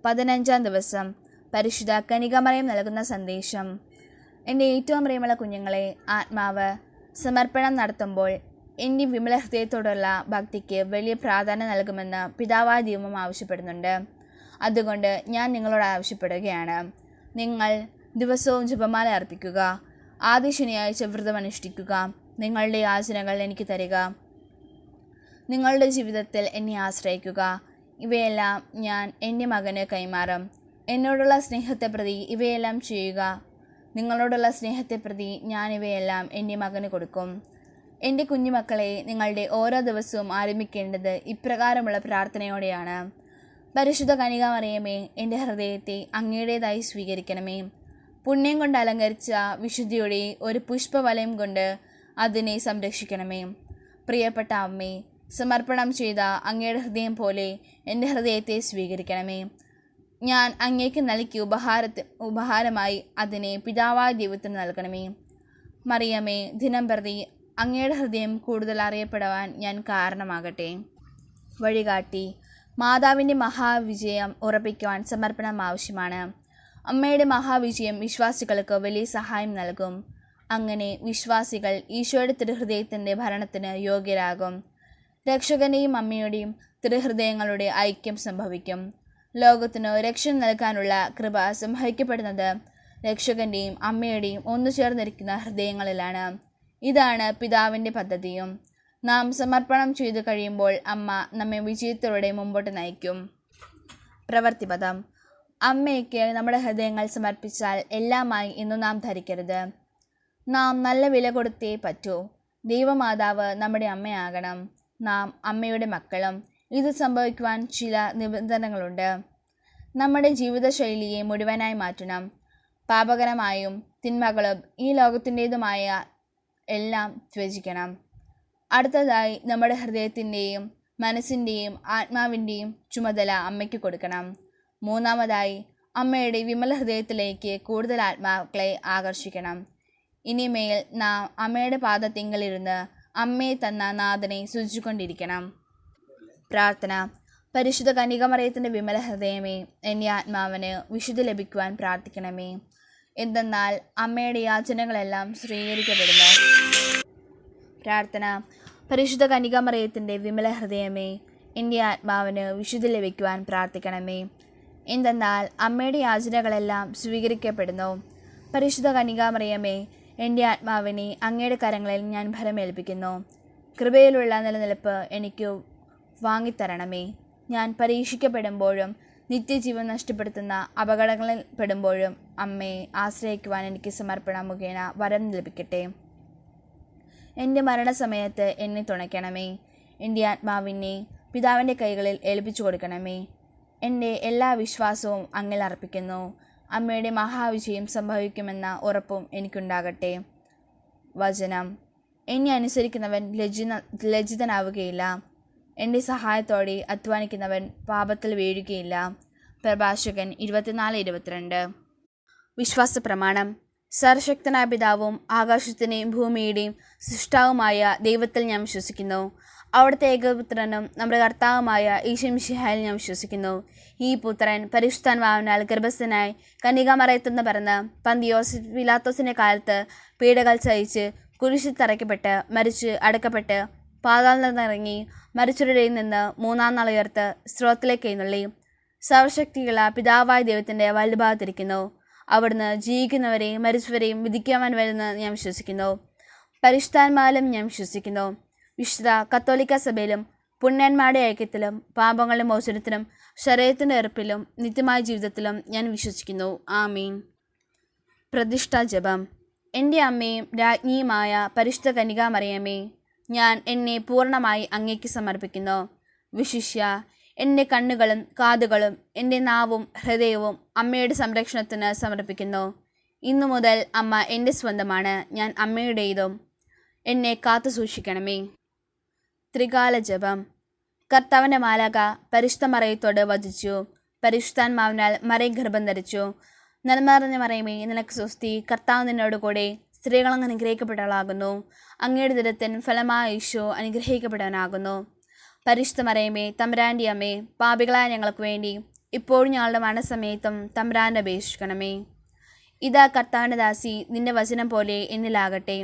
15-ാം ദിവസം പരിശുദ്ധ കന്യകാമറിയം നൽകുന്ന സന്ദേശം. എൻ്റെ ഏറ്റവും പ്രിയമുള്ള കുഞ്ഞുങ്ങളെ, ആത്മാവ് സമർപ്പണം നടത്തുമ്പോൾ എൻ്റെ വിമല ഹൃദയത്തോടുള്ള ഭക്തിക്ക് വലിയ പ്രാധാന്യം നൽകുമെന്ന് പിതാവായ ദൈവം ആവശ്യപ്പെടുന്നുണ്ട്. അതുകൊണ്ട് ഞാൻ നിങ്ങളോട് ആവശ്യപ്പെടുകയാണ്, നിങ്ങൾ ദിവസവും ജപമാല അർപ്പിക്കുക, ആദ്യ ശനിയാഴ്ച വ്രതമനുഷ്ഠിക്കുക, നിങ്ങളുടെ യാചനകൾ എനിക്ക് തരിക, നിങ്ങളുടെ ജീവിതത്തിൽ എന്നെ ആശ്രയിക്കുക. ഇവയെല്ലാം ഞാൻ എൻ്റെ മകന് കൈമാറും. എന്നോടുള്ള സ്നേഹത്തെ പ്രതി ഇവയെല്ലാം ചെയ്യുക. നിങ്ങളോടുള്ള സ്നേഹത്തെ പ്രതി ഞാൻ ഇവയെല്ലാം എൻ്റെ മകന് കൊടുക്കും. എൻ്റെ കുഞ്ഞുമക്കളെ, നിങ്ങളുടെ ഓരോ ദിവസവും ആരംഭിക്കേണ്ടത് ഇപ്രകാരമുള്ള പ്രാർത്ഥനയോടെയാണ്. പരിശുദ്ധ കന്യകാമറിയമേ, എൻ്റെ ഹൃദയത്തെ അങ്ങയുടേതായി സ്വീകരിക്കണമേ. പുണ്യം കൊണ്ട് അലങ്കരിച്ച വിശുദ്ധിയുടെ ഒരു പുഷ്പവലയം കൊണ്ട് അതിനെ സംരക്ഷിക്കണമേ. പ്രിയപ്പെട്ട അമ്മേ, സമർപ്പണം ചെയ്ത അങ്ങയുടെ ഹൃദയം പോലെ എൻ്റെ ഹൃദയത്തെ സ്വീകരിക്കണമേ. ഞാൻ അങ്ങേക്ക് നൽകിയ ഉപഹാരമായി അതിനെ പിതാവായ ദൈവത്തിന് നൽകണമേ. മറിയമേ, ദിനം പ്രതി അങ്ങയുടെ ഹൃദയം കൂടുതൽ അറിയപ്പെടുവാൻ ഞാൻ കാരണമാകട്ടെ. വഴികാട്ടി, മാതാവിൻ്റെ മഹാവിജയം ഉറപ്പിക്കുവാൻ സമർപ്പണം ആവശ്യമാണ്. അമ്മയുടെ മഹാവിജയം വിശ്വാസികൾക്ക് വലിയ സഹായം നൽകും. അങ്ങനെ വിശ്വാസികൾ ഈശോയുടെ തിരുഹൃദയത്തിൻ്റെ ഭരണത്തിന് യോഗ്യരാകും. രക്ഷകൻ്റെയും അമ്മയുടെയും തിരുഹൃദയങ്ങളുടെ ഐക്യം സംഭവിക്കും. ലോകത്തിനു രക്ഷ നൽകാനുള്ള കൃപ സംഭവിക്കപ്പെടുന്നത് രക്ഷകൻ്റെയും അമ്മയുടെയും ഒന്നു ചേർന്നിരിക്കുന്ന ഹൃദയങ്ങളിലാണ്. ഇതാണ് പിതാവിൻ്റെ പദ്ധതിയും. നാം സമർപ്പണം ചെയ്തു കഴിയുമ്പോൾ അമ്മ നമ്മെ വിജയത്തിലൂടെ മുമ്പോട്ട് നയിക്കും. പ്രവൃത്തിപദം. അമ്മയ്ക്ക് നമ്മുടെ ഹൃദയങ്ങൾ സമർപ്പിച്ചാൽ എല്ലാമായി എന്നു നാം ധരിക്കരുത്. നാം നല്ല വില കൊടുത്തേ പറ്റൂ. ദൈവമാതാവ് നമ്മുടെ അമ്മയാകണം. നാം അമ്മയുടെ മക്കളും. ഇത് സംഭവിക്കുവാൻ ചില നിബന്ധനകളുണ്ട്. നമ്മുടെ ജീവിതശൈലിയെ മുഴുവനായി മാറ്റണം. പാപകരമായും തിന്മകളും ഈ ലോകത്തിൻ്റേതുമായ എല്ലാം ത്യജിക്കണം. അടുത്തതായി നമ്മുടെ ഹൃദയത്തിൻ്റെയും മനസ്സിൻ്റെയും ആത്മാവിൻ്റെയും ചുമതല അമ്മയ്ക്ക് കൊടുക്കണം. മൂന്നാമതായി അമ്മയുടെ വിമല ഹൃദയത്തിലേക്ക് കൂടുതൽ ആത്മാക്കളെ ആകർഷിക്കണം. ഇനിമേൽ നാം അമ്മയുടെ പാദത്തിങ്കലിരുന്ന് അമ്മയെ തന്ന നാഥനെ സ്തുതിച്ചുകൊണ്ടിരിക്കണം. പ്രാർത്ഥന. പരിശുദ്ധ കന്യകാമറിയത്തിൻ്റെ വിമല ഹൃദയമേ, എൻ്റെ ആത്മാവിന് വിശുദ്ധി ലഭിക്കുവാൻ പ്രാർത്ഥിക്കണമേ. എന്തെന്നാൽ അമ്മയുടെ യാചനകളെല്ലാം സ്വീകരിക്കപ്പെടുന്നു. പ്രാർത്ഥന. പരിശുദ്ധ കന്യകാമറിയത്തിൻ്റെ വിമല ഹൃദയമേ, എൻ്റെ ആത്മാവിന് വിശുദ്ധി ലഭിക്കുവാൻ പ്രാർത്ഥിക്കണമേ. എന്തെന്നാൽ അമ്മയുടെ യാചനകളെല്ലാം സ്വീകരിക്കപ്പെടുന്നു. പരിശുദ്ധ കന്യകാമറിയമേ, എൻ്റെ ആത്മാവിനെ അങ്ങയുടെ കരങ്ങളിൽ ഞാൻ ഭരമേൽപ്പിക്കുന്നു. കൃപയിലുള്ള നിലനിൽപ്പ് എനിക്ക് വാങ്ങിത്തരണമേ. ഞാൻ പരീക്ഷിക്കപ്പെടുമ്പോഴും നിത്യജീവൻ നഷ്ടപ്പെടുത്തുന്ന അപകടങ്ങളിൽ പെടുമ്പോഴും അമ്മയെ ആശ്രയിക്കുവാൻ എനിക്ക് സമർപ്പണം മുഖേന വരം ലഭിക്കട്ടെ. എൻ്റെ മരണസമയത്ത് എന്നെ തുണയ്ക്കണമേ. എൻ്റെ ആത്മാവിനെ പിതാവിൻ്റെ കൈകളിൽ ഏൽപ്പിച്ചു കൊടുക്കണമേ. എൻ്റെ എല്ലാ വിശ്വാസവും അങ്ങിൽ അർപ്പിക്കുന്നു. അമ്മയുടെ മഹാവിജയം സംഭവിക്കുമെന്ന ഉറപ്പും എനിക്കുണ്ടാകട്ടെ. വചനം. എന്നെ അനുസരിക്കുന്നവൻ ലജ്ജിതനാവുകയില്ല. എൻ്റെ സഹായത്തോടെ അധ്വാനിക്കുന്നവൻ പാപത്തിൽ വീഴുകയില്ല. പ്രഭാഷകൻ 24:22. വിശ്വാസ പ്രമാണം. സർവശക്തനായ പിതാവും ആകാശത്തിൻ്റെയും ഭൂമിയുടെയും സൃഷ്ടാവുമായ ദൈവത്തിൽ ഞാൻ വിശ്വസിക്കുന്നു. അവിടുത്തെ ഏകപുത്രനും നമ്മുടെ കർത്താവുമായ ഈശോ മിശിഹായിൽ ഞാൻ വിശ്വസിക്കുന്നു. ഈ പുത്രൻ പരിശുദ്ധാത്മാവിനാൽ ഗർഭസ്ഥനായി കന്യകാമറിയത്തുനിന്ന് പിറന്ന് പന്തിയോസ് പിലാത്തോസിൻ്റെ കാലത്ത് പീഡകൾ സഹിച്ച് കുരിശിൽ തറയ്ക്കപ്പെട്ട് മരിച്ച് അടക്കപ്പെട്ട് പാതാളത്തിൽ നിന്നിറങ്ങി മരിച്ചവരുടെ നിന്ന് മൂന്നാം നാൾ ഉയർത്ത് സ്രോതത്തിലേക്ക് എഴുന്നള്ളി സർവശക്തിയുള്ള പിതാവായ ദൈവത്തിൻ്റെ വലതുഭാഗത്തിരിക്കുന്നു. അവിടുന്ന് ജീവിക്കുന്നവരെയും മരിച്ചവരെയും വിധിക്കുവാൻ വരുന്ന ഞാൻ വിശ്വസിക്കുന്നു. പരിശുദ്ധാത്മാവിലും ഞാൻ വിശ്വസിക്കുന്നു. വിശുദ്ധ കത്തോലിക്ക സഭയിലും പുണ്യന്മാരുടെ ഐക്യത്തിലും പാപങ്ങളുടെ മോചനത്തിലും ശരീരത്തിൻ്റെ ഉറപ്പിലും നിത്യമായ ജീവിതത്തിലും ഞാൻ വിശ്വസിക്കുന്നു. ആമീൻ. പ്രതിഷ്ഠാ ജപം. എൻ്റെ അമ്മയും രാജ്ഞിയുമായ പരിശുദ്ധ കന്യകാമറിയമേ, ഞാൻ എന്നെ പൂർണ്ണമായി അങ്ങേക്ക് സമർപ്പിക്കുന്നു. വിശിഷ്യ എൻ്റെ കണ്ണുകളും കാതുകളും എൻ്റെ നാവും ഹൃദയവും അമ്മയുടെ സംരക്ഷണത്തിന് സമർപ്പിക്കുന്നു. ഇന്നു മുതൽ അമ്മ എൻ്റെ സ്വന്തമാണ്. ഞാൻ അമ്മയുടേതും. എന്നെ കാത്തു സൂക്ഷിക്കണമേ. ത്രികാല ജപം. കർത്താവിൻ്റെ മാലാഖ പരിശുദ്ധ മറിയത്തോട് വചിച്ചു. പരിശുദ്ധാത്മാവിനാൽ മറിയം ഗർഭം ധരിച്ചു. നന്മ നിറഞ്ഞ മറിയമേ, നിനക്ക് സ്വസ്തി. കർത്താവ് നിന്നോട് കൂടെ സ്ത്രീകളങ്ങ് അനുഗ്രഹിക്കപ്പെട്ടവളാകുന്നു. അങ്ങയുടെ ദുരത്തിൻ ഫലമായ ഈശോ അനുഗ്രഹിക്കപ്പെട്ടവനാകുന്നു. പരിശുദ്ധ മറിയമേ, തമ്പുരാൻ്റെ അമ്മേ, പാപികളായ ഞങ്ങൾക്ക് വേണ്ടി ഇപ്പോഴും ഞങ്ങളുടെ മരണസമയത്തും തമ്പുരാനോട് അപേക്ഷിക്കണമേ. ഇതാ കർത്താവിൻ്റെ ദാസി, നിന്റെ വചനം പോലെ എന്നിലാകട്ടെ.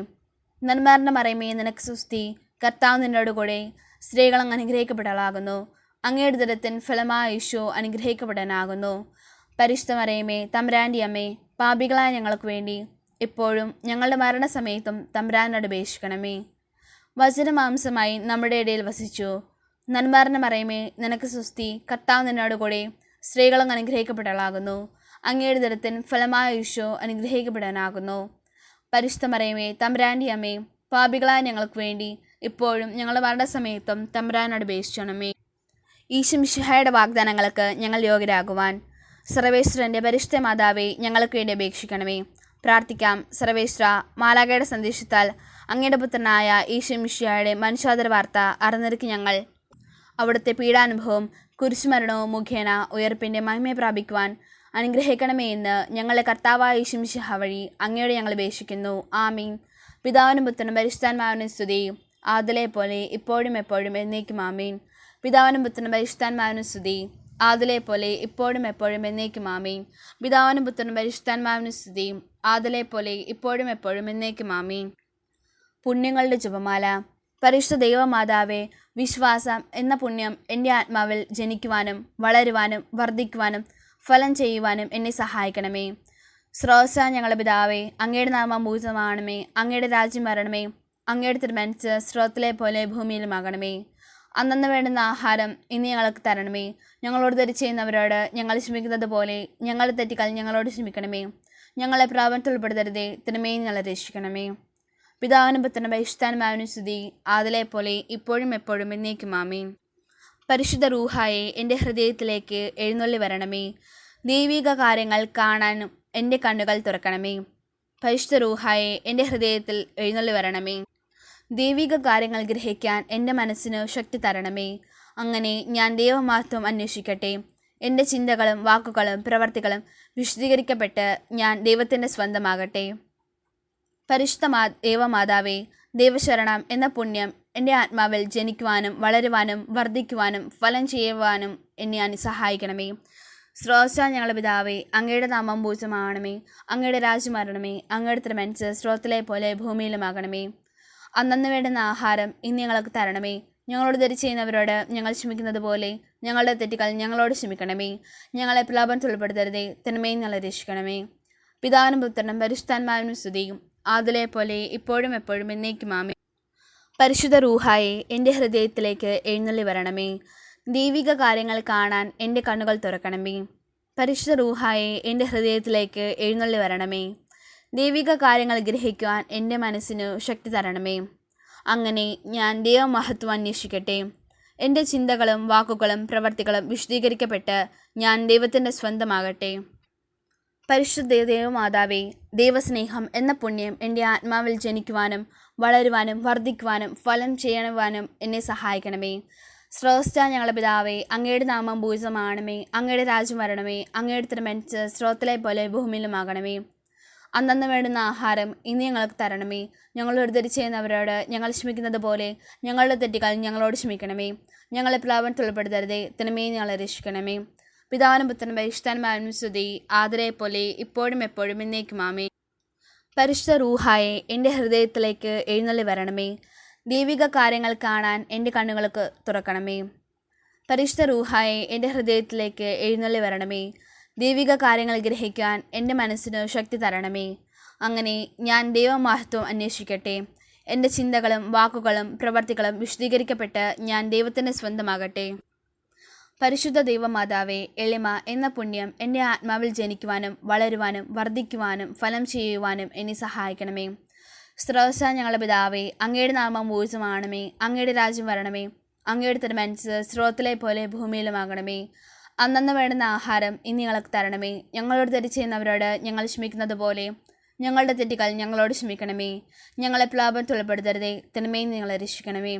നന്മറിഞ്ഞ മറിയമേ, നിനക്ക് സ്തുതി. കർത്താവ് നിന്നോട് കൂടെ സ്ത്രീകളങ്ങ് അനുഗ്രഹിക്കപ്പെട്ടവളാകുന്നു. അങ്ങയുടെ ഉദരത്തിൻ ഫലമായ യേശു അനുഗ്രഹിക്കപ്പെടാനാകുന്നു. പരിശുദ്ധ മറിയമേ, തമ്പുരാൻ്റെ അമ്മേ, പാപികളായ ഞങ്ങൾക്ക് വേണ്ടി ഇപ്പോഴും ഞങ്ങളുടെ മരണസമയത്തും തമ്പുരാനോട് അപേക്ഷിക്കണമേ. വചനമാംസമായി നമ്മുടെ ഇടയിൽ വസിച്ചു. നന്മറിഞ്ഞ മറിയമേ, നിനക്ക് സ്തുതി. കർത്താവ് നിന്നോട് കൂടെ സ്ത്രീകളങ്ങ് അനുഗ്രഹിക്കപ്പെട്ടവളാകുന്നു. അങ്ങയുടെ ഉദരത്തിൻ ഫലമായ യേശു അനുഗ്രഹിക്കപ്പെടാനാകുന്നു. പരിശുദ്ധ മറിയമേ, തമ്പുരാൻ്റെ അമ്മേ, പാപികളായ ഞങ്ങൾക്ക് വേണ്ടി ഇപ്പോഴും ഞങ്ങളുടെ മരണസമയത്തും തമ്പുരാനോട് അപേക്ഷിക്കണമേ. ഈശോ മിശിഹായുടെ വാഗ്ദാനങ്ങൾക്ക് ഞങ്ങൾ യോഗ്യരാകുവാൻ സർവേശ്വരൻ്റെ പരിശുദ്ധ മാതാവേ, ഞങ്ങൾക്ക് വേണ്ടി അപേക്ഷിക്കണമേ. പ്രാർത്ഥിക്കാം. സർവേശ്വര, മാലാഖയുടെ സന്ദേശത്താൽ അങ്ങയുടെ പുത്രനായ ഈശോ മിശിഹായുടെ മനുഷ്യാന്തര വാർത്ത അറിഞ്ഞിരിക്കും ഞങ്ങൾ അവിടുത്തെ പീഡാനുഭവം കുരിശുമരണവും മുഖേന ഉയർപ്പിൻ്റെ മഹിമയെ പ്രാപിക്കുവാൻ അനുഗ്രഹിക്കണമേ എന്ന് ഞങ്ങളുടെ കർത്താവായ ഈശോ മിശിഹ വഴി അങ്ങയോട് ഞങ്ങൾ അപേക്ഷിക്കുന്നു. ആമീൻ. പിതാവിനും പുത്രനും പരിശുദ്ധാത്മാവിനും സ്തുതി, ആദിലെ പോലെ ഇപ്പോഴും എപ്പോഴും എന്നേക്കും. ആമീൻ. പിതാവിനും പുത്രനും പരിശുദ്ധാത്മാവിനും സ്തുതി, ആദിലെ പോലെ ഇപ്പോഴും എപ്പോഴും എന്നേക്കും. ആമീൻ. പിതാവിനും പുത്രനും പരിശുദ്ധാത്മാവിനും സ്തുതി, ആദിലെ പോലെ ഇപ്പോഴും എപ്പോഴും എന്നേക്കും. ആമീൻ. പുണ്യങ്ങളുടെ ജപമാല. പരിശുദ്ധ ദൈവമാതാവേ, വിശ്വാസം എന്ന പുണ്യം എൻ്റെ ആത്മാവിൽ ജനിക്കുവാനും വളരുവാനും വർദ്ധിക്കുവാനും ഫലം ചെയ്യുവാനും എന്നെ സഹായിക്കണമേ. സ്രോതസ്സ ഞങ്ങളുടെ പിതാവേ, അങ്ങയുടെ നാമം പൂജിതമാകണമേ. അങ്ങയുടെ രാജ്യം വരണമേ. അങ്ങയുടെ തിരുമനസ്സ് സ്രോതത്തിലെ പോലെ ഭൂമിയിലുമാകണമേ. അന്നന്ന് വേണ്ടുന്ന ആഹാരം ഇന്ന് ഞങ്ങൾക്ക് തരണമേ. ഞങ്ങളോട് തെറ്റ് ചെയ്യുന്നവരോട് ഞങ്ങൾ ക്ഷമിക്കുന്നത് പോലെ ഞങ്ങളുടെ തെറ്റുകൾ ഞങ്ങളോട് ക്ഷമിക്കണമേ. ഞങ്ങളെ പ്രാപത്തിൽ ഉൾപ്പെടുത്തരുതേ, തിന്മയെ ഞങ്ങളെ രക്ഷിക്കണമേ. പിതാവിനും പുത്രനും പരിശുദ്ധാത്മാവിനും സ്തുതി, ആദിലെ പോലെ ഇപ്പോഴും എപ്പോഴും എന്നേക്കും. ആമീൻ. പരിശുദ്ധ റൂഹായെ എൻ്റെ ഹൃദയത്തിലേക്ക് എഴുന്നള്ളി വരണമേ. ദൈവിക കാര്യങ്ങൾ കാണാനും എൻ്റെ കണ്ണുകൾ തുറക്കണമേ. പരിശുദ്ധ റൂഹായെ എൻ്റെ ഹൃദയത്തിൽ എഴുന്നള്ളി വരണമേ. ദൈവിക കാര്യങ്ങൾ ഗ്രഹിക്കാൻ എൻ്റെ മനസ്സിന് ശക്തി തരണമേ. അങ്ങനെ ഞാൻ ദൈവമഹത്വം അന്വേഷിക്കട്ടെ. എൻ്റെ ചിന്തകളും വാക്കുകളും പ്രവർത്തികളും വിശദീകരിക്കപ്പെട്ട് ഞാൻ ദൈവത്തിൻ്റെ സ്വന്തമാകട്ടെ. പരിശുദ്ധ ദൈവമാതാവേ, ദൈവശരണം എന്ന പുണ്യം എൻ്റെ ആത്മാവിൽ ജനിക്കുവാനും വളരുവാനും വർദ്ധിക്കുവാനും ഫലം ചെയ്യുവാനും എന്നെ സഹായിക്കണമേ. സ്രോതസ്സ ഞങ്ങളുടെ പിതാവേ, അങ്ങയുടെ നാമം പൂജിതമാകണമേ. അങ്ങയുടെ രാജ്യം വരണമേ. അങ്ങയുടെ തിരുമനസ്സ് സ്രോതത്തിലെ പോലെ ഭൂമിയിലുമാകണമേ. അന്നന്ന് വേണ്ടുന്ന ആഹാരം ഇന്ന് ഞങ്ങൾക്ക് തരണമേ. ഞങ്ങളോട് തെറ്റ് ചെയ്യുന്നവരോട് ഞങ്ങൾ ക്ഷമിക്കുന്നത് പോലെ ഞങ്ങളുടെ തെറ്റുകൾ ഞങ്ങളോട് ക്ഷമിക്കണമേ. ഞങ്ങളെ പ്രലോഭനത്തിൽ ഉൾപ്പെടുത്തരുതേ, തിന്മയെ ഞങ്ങളെ രക്ഷിക്കണമേ. പിതാവിനും പുത്രനും പരിശുദ്ധാത്മാവിനും സ്തുതിയും, ആദിലെ പോലെ ഇപ്പോഴും എപ്പോഴും എന്നേക്കും. ആമേൻ. പരിശുദ്ധ റൂഹായെ എൻ്റെ ഹൃദയത്തിലേക്ക് എഴുന്നള്ളി വരണമേ. ദൈവിക കാര്യങ്ങൾ കാണാൻ എൻ്റെ കണ്ണുകൾ തുറക്കണമേ. പരിശുദ്ധ റൂഹായെ എൻ്റെ ഹൃദയത്തിലേക്ക് എഴുന്നള്ളി വരണമേ. ദൈവിക കാര്യങ്ങൾ ഗ്രഹിക്കുവാൻ എൻ്റെ മനസ്സിന് ശക്തി തരണമേ. അങ്ങനെ ഞാൻ ദൈവമഹത്വം അന്വേഷിക്കട്ടെ. എൻ്റെ ചിന്തകളും വാക്കുകളും പ്രവർത്തികളും വിശദീകരിക്കപ്പെട്ട് ഞാൻ ദൈവത്തിൻ്റെ സ്വന്തമാകട്ടെ. പരിശുദ്ധ ദൈവമാതാവേ, ദൈവസ്നേഹം എന്ന പുണ്യം എൻ്റെ ആത്മാവിൽ ജനിക്കുവാനും വളരുവാനും വർദ്ധിക്കുവാനും ഫലം ചെയ്യുവാനും എന്നെ സഹായിക്കണമേ. സ്രോതസ്സ ഞങ്ങളുടെ പിതാവേ, അങ്ങയുടെ നാമം പൂജിതമാകണമേ. അങ്ങയുടെ രാജ്യം വരണമേ. അങ്ങയുടെ തിരുമനസ്സ് സ്രോതത്തിലെ പോലെ ഭൂമിയിലുമാകണമേ. അന്നന്ന് വേണ്ടുന്ന ആഹാരം ഇന്ന് ഞങ്ങൾക്ക് തരണമേ. ഞങ്ങളോട് തെറ്റ് ചെയ്യുന്നവരോട് ഞങ്ങൾ ക്ഷമിക്കുന്നത് പോലെ ഞങ്ങളുടെ തെറ്റുകൾ ഞങ്ങളോട് ക്ഷമിക്കണമേ. ഞങ്ങളെ പ്രലോഭനത്തിൽ ഉൾപ്പെടുത്തരുതേ, തിന്മയെ ഞങ്ങളെ രക്ഷിക്കണമേ. പിതാവിനും പുത്രനും പരിശുദ്ധാത്മാവിനും സ്തുതി, ആദിലെ പോലെ ഇപ്പോഴും എപ്പോഴും എന്നേക്കും. ആമേൻ. പരിശുദ്ധ റൂഹായെ എൻ്റെ ഹൃദയത്തിലേക്ക് എഴുന്നള്ളി വരണമേ. ദൈവിക കാര്യങ്ങൾ കാണാൻ എൻ്റെ കണ്ണുകൾക്ക് തുറക്കണമേ. പരിശുദ്ധ റൂഹായെ എൻ്റെ ഹൃദയത്തിലേക്ക് എഴുന്നള്ളി വരണമേ. ദൈവിക കാര്യങ്ങൾ ഗ്രഹിക്കാൻ എൻ്റെ മനസ്സിന് ശക്തി തരണമേ. അങ്ങനെ ഞാൻ ദൈവമഹത്വം അന്വേഷിക്കട്ടെ. എൻ്റെ ചിന്തകളും വാക്കുകളും പ്രവർത്തികളും വിശദീകരിക്കപ്പെട്ട് ഞാൻ ദൈവത്തിൻ്റെ സ്വന്തമാകട്ടെ. പരിശുദ്ധ ദൈവമാതാവേ, എളിമ എന്ന പുണ്യം എൻ്റെ ആത്മാവിൽ ജനിക്കുവാനും വളരുവാനും വർദ്ധിക്കുവാനും ഫലം ചെയ്യുവാനും എന്നെ സഹായിക്കണമേ. സ്രോതസ്സ ഞങ്ങളുടെ പിതാവേ, അങ്ങയുടെ നാമം പൂജിതമാകണമേ. അങ്ങയുടെ രാജ്യം വരണമേ. അങ്ങയുടെ തിരുമനസ്സ് സ്രോതത്തിലെ പോലെ ഭൂമിയിലുമാകണമേ. അന്നന്ന് വേണ്ടുന്ന ആഹാരം ഇന്ന് ഞങ്ങൾക്ക് തരണമേ. ഞങ്ങളോട് തെറ്റ് ചെയ്യുന്നവരോട് ഞങ്ങൾ ക്ഷമിക്കുന്നത് പോലെ ഞങ്ങളുടെ തെറ്റുകൾ ഞങ്ങളോട് ക്ഷമിക്കണമേ. ഞങ്ങളെ പ്രലോഭനത്തിൽ ഉൾപ്പെടുത്തരുതേ, തിന്മയെ ഞങ്ങളെ രക്ഷിക്കണമേ.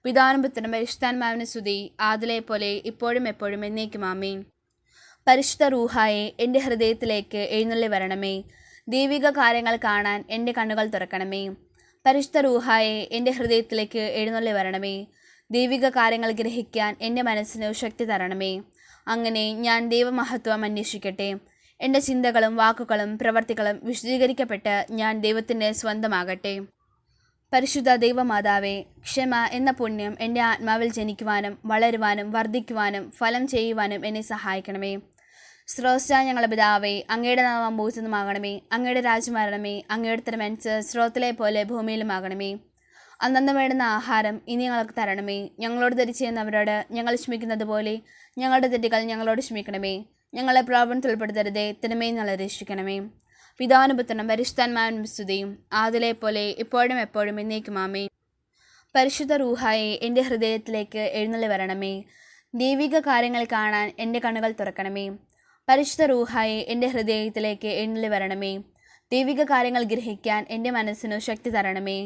പിതാവിനും പുത്രനും പരിശുദ്ധാത്മാവിനും സ്തുതി, ആദിലെ പോലെ ഇപ്പോഴും എപ്പോഴും എന്നേക്കും. ആമേൻ. പരിശുദ്ധ റൂഹായെ എൻ്റെ ഹൃദയത്തിലേക്ക് എഴുന്നള്ളി വരണമേ. ദൈവിക കാര്യങ്ങൾ കാണാൻ എൻ്റെ കണ്ണുകൾ തുറക്കണമേ. പരിശുദ്ധ റൂഹായെ എൻ്റെ ഹൃദയത്തിലേക്ക് എഴുന്നള്ളി വരണമേ. ദൈവിക കാര്യങ്ങൾ ഗ്രഹിക്കാൻ എൻ്റെ മനസ്സിന് ശക്തി തരണമേ. അങ്ങനെ ഞാൻ ദൈവമഹത്വം അന്വേഷിക്കട്ടെ. എൻ്റെ ചിന്തകളും വാക്കുകളും പ്രവർത്തികളും വിശദീകരിക്കപ്പെട്ട് ഞാൻ ദൈവത്തിൻ്റെ സ്വന്തമാകട്ടെ. പരിശുദ്ധ ദൈവമാതാവേ, ക്ഷമ എന്ന പുണ്യം എൻ്റെ ആത്മാവിൽ ജനിക്കുവാനും വളരുവാനും വർദ്ധിക്കുവാനും ഫലം ചെയ്യുവാനും എന്നെ സഹായിക്കണമേ. സ്രോതസ്സായ ഞങ്ങളുടെ പിതാവേ, അങ്ങയുടെ നാമം പൂജിതമാകണമേ. അങ്ങയുടെ രാജ്യം വരണമേ. അങ്ങയുടെ തിരുമനസ്സ് സ്രോതത്തിലെ പോലെ ഭൂമിയിലുമാകണമേ. അന്നന്ന് വേണ്ടുന്ന ആഹാരം ഇനി ഞങ്ങൾക്ക് തരണമേ. ഞങ്ങളോട് തെറ്റ് ചെയ്യുന്നവരോട് ഞങ്ങൾ ക്ഷമിക്കുന്നത് പോലെ ഞങ്ങളുടെ തെറ്റുകൾ ഞങ്ങളോട് ക്ഷമിക്കണമേ. ഞങ്ങളെ പ്രലോഭനത്തിൽ ഉൾപ്പെടുത്തരുതേ, തിന്മയിൽ ഞങ്ങളെ രക്ഷിക്കണമേ. പിതാവിനും പുത്രനും പരിശുദ്ധാത്മാവിനും സ്തുതിയും, ആദിലെ പോലെ ഇപ്പോഴും എപ്പോഴും എന്നേക്കും ആമേൻ. പരിശുദ്ധ റൂഹായെ എൻ്റെ ഹൃദയത്തിലേക്ക് എഴുന്നള്ളി വരണമേ. ദൈവിക കാര്യങ്ങൾ കാണാൻ എൻ്റെ കണ്ണുകൾ തുറക്കണമേ. പരിശുദ്ധ റൂഹായെ എൻ്റെ ഹൃദയത്തിലേക്ക് എഴുന്നള്ളി വരണമേ. ദൈവിക കാര്യങ്ങൾ ഗ്രഹിക്കാൻ എൻ്റെ മനസ്സിനു ശക്തി തരണമേ.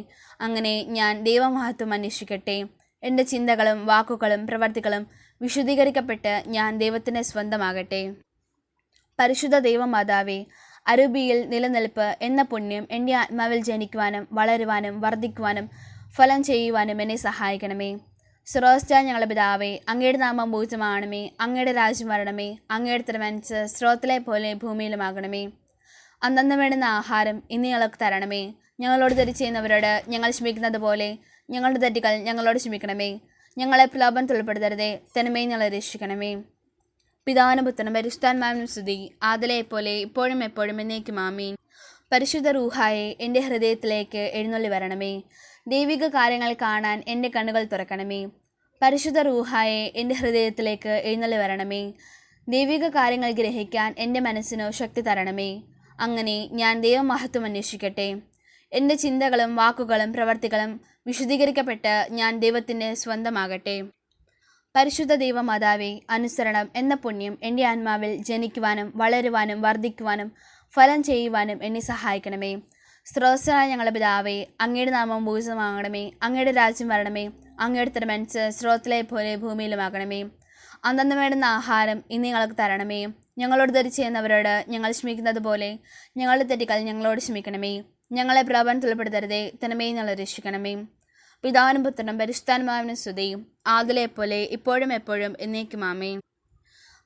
അങ്ങനെ ഞാൻ ദൈവമഹത്വം അന്വേഷിക്കട്ടെ. എൻ്റെ ചിന്തകളും വാക്കുകളും പ്രവർത്തികളും വിശുദ്ധീകരിക്കപ്പെട്ട് ഞാൻ ദൈവത്തിൻ്റെ സ്വന്തമാകട്ടെ. പരിശുദ്ധ ദൈവമാതാവേ, അരൂപിയിൽ നിലനിൽപ്പ് എന്ന പുണ്യം എൻ്റെ ആത്മാവിൽ ജനിക്കുവാനും വളരുവാനും വർദ്ധിക്കുവാനും ഫലം ചെയ്യുവാനും എന്നെ സഹായിക്കണമേ. സ്രോതസ്സായ ഞങ്ങളുടെ പിതാവേ, അങ്ങയുടെ നാമം പൂജിതമാകണമേ. അങ്ങയുടെ രാജ്യം വരണമേ. അങ്ങയുടെ തിരുമനസ്സ് സ്രോതത്തിലെ പോലെ ഭൂമിയിലുമാകണമേ. അന്നന്ന് വേണ്ടുന്ന ആഹാരം ഇന്ന് ഞങ്ങൾക്ക് തരണമേ. ഞങ്ങളോട് തെറ്റ് ചെയ്യുന്നവരോട് ഞങ്ങൾ ക്ഷമിക്കുന്നത് പോലെ ഞങ്ങളുടെ തെറ്റുകൾ ഞങ്ങളോട് ക്ഷമിക്കണമേ. ഞങ്ങളെ പ്രലോഭനത്തിൽ ഉൾപ്പെടുത്തരുതേ, തിന്മയിൽ ഞങ്ങളെ രക്ഷിക്കണമേ. പിതാവിനും പുത്രനും പരിശുദ്ധാത്മാവിനും സ്തുതി, ആദിലെ പോലെ ഇപ്പോഴും എപ്പോഴും എന്നേക്കും ആമേൻ. പരിശുദ്ധ റൂഹായെ എൻ്റെ ഹൃദയത്തിലേക്ക് എഴുന്നള്ളി വരണമേ. ദൈവിക കാര്യങ്ങൾ കാണാൻ എൻ്റെ കണ്ണുകൾ തുറക്കണമേ. പരിശുദ്ധ റൂഹായെ എൻ്റെ ഹൃദയത്തിലേക്ക് എഴുന്നള്ളി വരണമേ. ദൈവിക കാര്യങ്ങൾ ഗ്രഹിക്കാൻ എൻ്റെ മനസ്സിനു ശക്തി തരണമേ. അങ്ങനെ ഞാൻ ദൈവമഹത്വം അന്വേഷിക്കട്ടെ. എൻ്റെ ചിന്തകളും വാക്കുകളും പ്രവർത്തികളും വിശുദ്ധീകരിക്കപ്പെട്ട് ഞാൻ ദൈവത്തിൻ്റെ സ്വന്തമാകട്ടെ. പരിശുദ്ധ ദൈവമാതാവേ, അനുസരണം എന്ന പുണ്യം എൻ്റെ ആത്മാവിൽ ജനിക്കുവാനും വളരുവാനും വർദ്ധിക്കുവാനും ഫലം ചെയ്യുവാനും എന്നെ സഹായിക്കണമേ. സ്രോതസ്സായ ഞങ്ങളുടെ പിതാവേ, അങ്ങയുടെ നാമം പൂജിതമാകണമേ. അങ്ങയുടെ രാജ്യം വരണമേ. അങ്ങയുടെ തിരുമനസ്സ് സ്രോതത്തിലെ പോലെ ഭൂമിയിലുമാകണമേ. അന്നന്ന് വേണ്ടുന്ന ആഹാരം ഇന്ന് ഞങ്ങൾക്ക് തരണമേ. ഞങ്ങളോട് തെറ്റ് ചെയ്യുന്നവരോട് ഞങ്ങൾ ക്ഷമിക്കുന്നത് പോലെ ഞങ്ങളുടെ തെറ്റുകൾ ഞങ്ങളോട് ക്ഷമിക്കണമേ. ഞങ്ങളെ പ്രലോഭനത്തിൽ ഉൾപ്പെടുത്തരുതേ, തിന്മയിൽ ഞങ്ങളെ രക്ഷിക്കണമേ. പിതാവിനും പുത്രനും പരിശുദ്ധാത്മാവിനും സ്തുതിയും, ആദിലെ പോലെ ഇപ്പോഴും എപ്പോഴും എന്നേക്കും ആമേൻ.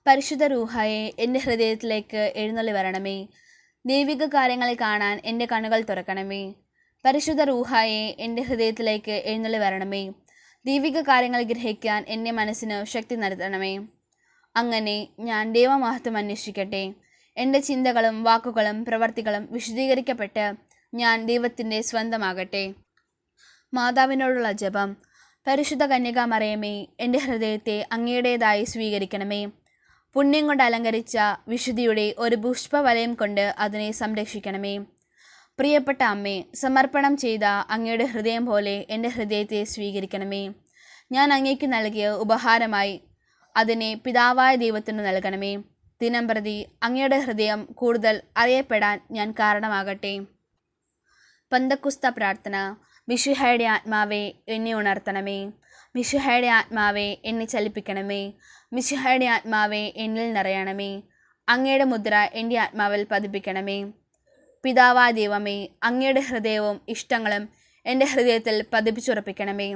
പരിശുദ്ധ റൂഹായെ എൻ്റെ ഹൃദയത്തിലേക്ക് എഴുന്നള്ളി വരണമേ. ദൈവിക കാര്യങ്ങൾ കാണാൻ എൻ്റെ കണ്ണുകൾ തുറക്കണമേ. പരിശുദ്ധ റൂഹായെ എൻ്റെ ഹൃദയത്തിലേക്ക് എഴുന്നള്ളി വരണമേ. ദൈവിക കാര്യങ്ങൾ ഗ്രഹിക്കാൻ എൻ്റെ മനസ്സിന് ശക്തി നൽകണമേ. അങ്ങനെ ഞാൻ ദൈവമഹത്വം അന്വേഷിക്കട്ടെ. എൻ്റെ ചിന്തകളും വാക്കുകളും പ്രവർത്തികളും വിശുദ്ധീകരിക്കപ്പെട്ട് ഞാൻ ദൈവത്തിൻ്റെ സ്വന്തമാകട്ടെ. മാതാവിനോടുള്ള ജപം. പരിശുദ്ധ കന്യകാമറിയമേ, എൻ്റെ ഹൃദയത്തെ അങ്ങയുടേതായി സ്വീകരിക്കണമേ. പുണ്യം കൊണ്ട് അലങ്കരിച്ച വിശുദ്ധിയുടെ ഒരു പുഷ്പവലയം കൊണ്ട് അതിനെ സംരക്ഷിക്കണമേ. പ്രിയപ്പെട്ട അമ്മേ, സമർപ്പണം ചെയ്ത അങ്ങയുടെ ഹൃദയം പോലെ എൻ്റെ ഹൃദയത്തെ സ്വീകരിക്കണമേ. ഞാൻ അങ്ങേക്ക് നൽകിയ ഉപഹാരമായി അതിനെ പിതാവായ ദൈവത്തിന് നൽകണമേ. ദിനംപ്രതി അങ്ങയുടെ ഹൃദയം കൂടുതൽ അറിയപ്പെടാൻ ഞാൻ കാരണമാകട്ടെ. പന്തക്കുസ്ത പ്രാർത്ഥന. മിശിഹായുടെ ആത്മാവെ, എന്നെ ഉണർത്തണമേ. മിശിഹായുടെ ആത്മാവെ, എന്നെ ചലിപ്പിക്കണമേ. മിശിഹായുടെ ആത്മാവെ, എന്നിൽ നിറയണമേ. അങ്ങയുടെ മുദ്ര എൻ്റെ ആത്മാവിൽ പതിപ്പിക്കണമേ. പിതാവായ ദൈവമേ, അങ്ങയുടെ ഹൃദയവും ഇഷ്ടങ്ങളും എൻ്റെ ഹൃദയത്തിൽ പതിപ്പിച്ചുറപ്പിക്കണമേ.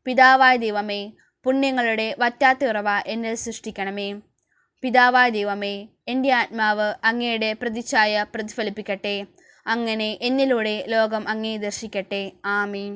പിതാവായ ദൈവമേ, പുണ്യങ്ങളുടെ വറ്റാത്ത ഉറവ എന്നിൽ സൃഷ്ടിക്കണമേ. പിതാവായ ദൈവമേ, എൻ്റെ ആത്മാവ് അങ്ങയുടെ പ്രതിച്ഛായ പ്രതിഫലിപ്പിക്കട്ടെ. അങ്ങനെ എന്നിലൂടെ ലോകം അങ്ങയെ ദർശിക്കട്ടെ. ആമീൻ.